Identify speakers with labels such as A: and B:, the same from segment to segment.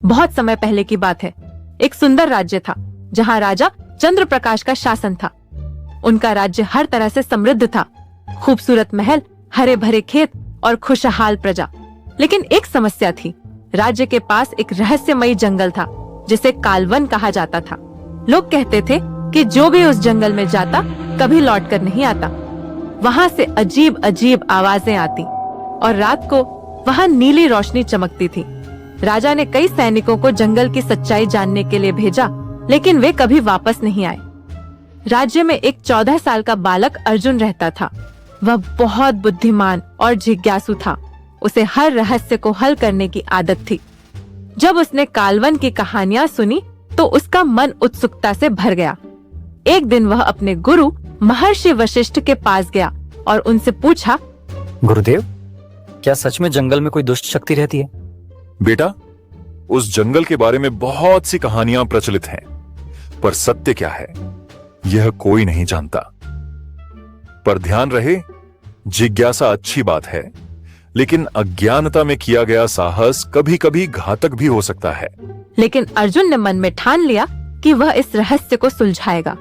A: बहुत समय पहले की बात है। एक सुंदर राज्य था जहाँ राजा चंद्र प्रकाश का शासन था। उनका राज्य हर तरह से समृद्ध था, खूबसूरत महल, हरे भरे खेत और खुशहाल प्रजा। लेकिन एक समस्या थी। राज्य के पास एक रहस्यमयी जंगल था जिसे कालवन कहा जाता था। लोग कहते थे कि जो भी उस जंगल में जाता कभी लौट कर नहीं आता। वहाँ से अजीब अजीब आवाजें आती और रात को वहाँ नीली रोशनी चमकती थी। राजा ने कई सैनिकों को जंगल की सच्चाई जानने के लिए भेजा, लेकिन वे कभी वापस नहीं आए। राज्य में एक 14 साल का बालक अर्जुन रहता था। वह बहुत बुद्धिमान और जिज्ञासु था। उसे हर रहस्य को हल करने की आदत थी। जब उसने कालवन की कहानियां सुनी तो उसका मन उत्सुकता से भर गया। एक दिन वह अपने गुरु महर्षि वशिष्ठ के पास गया और उनसे पूछा,
B: गुरुदेव, क्या सच में जंगल में कोई दुष्ट शक्ति रहती है?
C: बेटा, उस जंगल के बारे में बहुत सी कहानियां प्रचलित हैं, पर सत्य क्या है यह कोई नहीं जानता। पर ध्यान रहे, जिज्ञासा अच्छी बात है, लेकिन अज्ञानता में किया गया साहस कभी कभी घातक भी हो सकता है।
A: लेकिन अर्जुन ने मन में ठान लिया कि वह इस रहस्य को सुलझाएगा।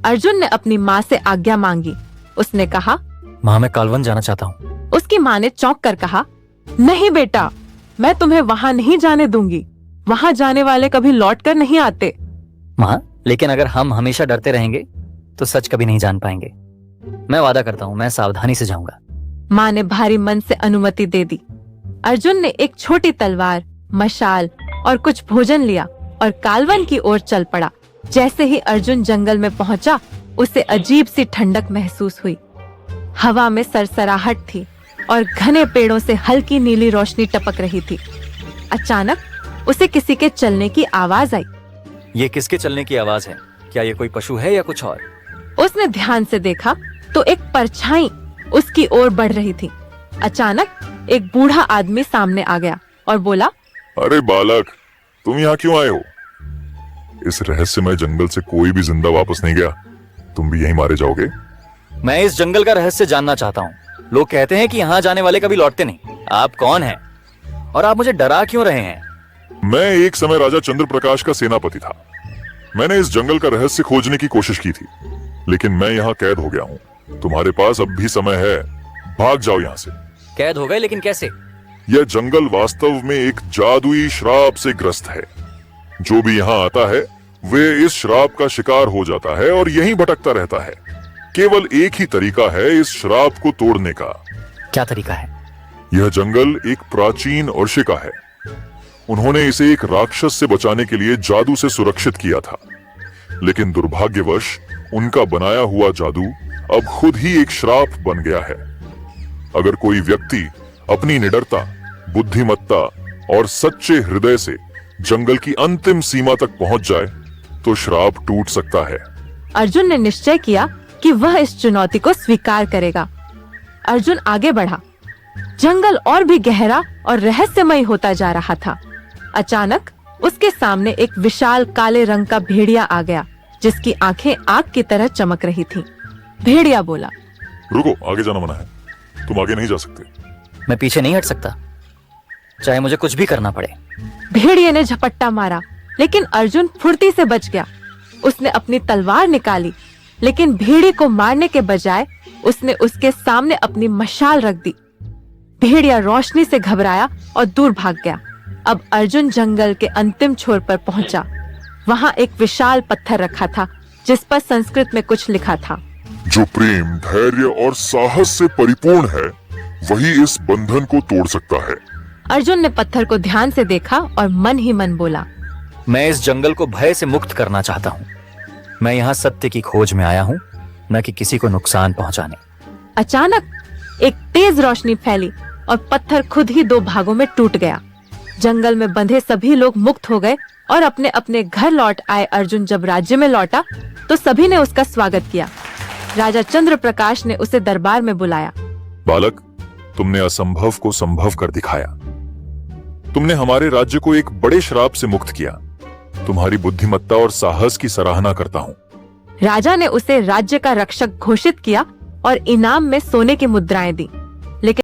A: अर्जुन ने अपनी माँ से आज्ञा मांगी। उसने कहा,
B: माँ, मैं कालवन जाना चाहता हूँ।
A: उसकी माँ ने चौंक कर कहा, नहीं बेटा, मैं तुम्हें वहाँ नहीं जाने दूंगी। वहाँ जाने वाले कभी लौट कर नहीं आते।
B: माँ, लेकिन अगर हम हमेशा डरते रहेंगे तो सच कभी नहीं जान पाएंगे। मैं वादा करता हूँ, मैं सावधानी से जाऊंगा।
A: माँ ने भारी मन से अनुमति दे दी। अर्जुन ने एक छोटी तलवार, मशाल और कुछ भोजन लिया और कालवन की ओर चल पड़ा। जैसे ही अर्जुन जंगल में पहुंचा, उसे अजीब सी ठंडक महसूस हुई। हवा में सरसराहट थी और घने पेड़ों से हल्की नीली रोशनी टपक रही थी। अचानक उसे किसी के चलने की आवाज आई।
B: ये किसके चलने की आवाज है? क्या ये कोई पशु है या कुछ और?
A: उसने ध्यान से देखा तो एक परछाई उसकी ओर बढ़ रही थी। अचानक एक बूढ़ा आदमी सामने आ गया और बोला,
D: अरे बालक, तुम यहाँ क्यों आए हो? इस रहस्यमय जंगल से कोई भी जिंदा वापस नहीं गया। तुम भी यहीं मारे जाओगे।
B: मैं इस जंगल का रहस्य जानना चाहता हूँ। लोग कहते हैं कि यहाँ जाने वाले कभी लौटते नहीं। आप कौन हैं? और आप मुझे डरा क्यों रहे हैं?
D: मैं एक समय राजा चंद्र प्रकाश का सेनापति था। मैंने इस जंगल का रहस्य खोजने की कोशिश की थी, लेकिन मैं यहाँ कैद हो गया हूँ। तुम्हारे पास अब भी समय है, भाग जाओ यहाँ से।
B: कैद हो गए? लेकिन कैसे?
D: यह जंगल वास्तव में एक जादुई श्राप से ग्रस्त है। जो भी यहाँ आता है वे इस श्राप का शिकार हो जाता है और यहीं भटकता रहता है। केवल एक ही तरीका है इस श्राप को तोड़ने का।
B: क्या तरीका है?
D: यह जंगल एक प्राचीन अर्शिका है। उन्होंने इसे एक राक्षस से बचाने के लिए जादू से सुरक्षित किया था, लेकिन दुर्भाग्यवश उनका बनाया हुआ जादू अब खुद ही एक श्राप बन गया है। अगर कोई व्यक्ति अपनी निडरता, बुद्धिमत्ता और सच्चे हृदय से जंगल की अंतिम सीमा तक पहुंच जाए तो श्राप टूट सकता है।
A: अर्जुन ने निश्चय किया कि वह इस चुनौती को स्वीकार करेगा। अर्जुन आगे बढ़ा। जंगल और भी गहरा और रहस्यमय होता जा रहा था। अचानक उसके सामने एक विशाल काले रंग का भेड़िया आ गया, जिसकी आंखें आग की तरह चमक रही थीं। भेड़िया बोला,
D: रुको, आगे जाना मना है। तुम आगे नहीं जा सकते।
B: मैं पीछे नहीं हट सकता, चाहे मुझे कुछ भी करना पड़े।
A: भेड़िए ने झपट्टा मारा, लेकिन अर्जुन फुर्ती से बच गया। उसने अपनी तलवार निकाली, लेकिन भेड़िए को मारने के बजाय उसने उसके सामने अपनी मशाल रख दी। भेड़िया रोशनी से घबराया और दूर भाग गया। अब अर्जुन जंगल के अंतिम छोर पर पहुंचा। वहां एक विशाल पत्थर रखा था, जिस पर संस्कृत में कुछ लिखा था,
D: जो प्रेम, धैर्य और साहस से परिपूर्ण है, वही इस बंधन को तोड़ सकता है।
A: अर्जुन ने पत्थर को ध्यान से देखा और मन ही मन बोला,
B: मैं इस जंगल को भय से मुक्त करना चाहता हूँ। मैं यहाँ सत्य की खोज में आया हूँ, न कि किसी को नुकसान पहुँचाने।
A: अचानक एक तेज रोशनी फैली और पत्थर खुद ही दो भागों में टूट गया। जंगल में बंधे सभी लोग मुक्त हो गए और अपने अपने घर लौट आए। अर्जुन जब राज्य में लौटा तो सभी ने उसका स्वागत किया। राजा चंद्र प्रकाश ने उसे दरबार में बुलाया।
D: बालक, तुमने असंभव को संभव कर दिखाया। तुमने हमारे राज्य को एक बड़े श्राप से मुक्त किया। तुम्हारी बुद्धिमत्ता और साहस की सराहना करता हूँ।
A: राजा ने उसे राज्य का रक्षक घोषित किया और इनाम में सोने की मुद्राएं दी।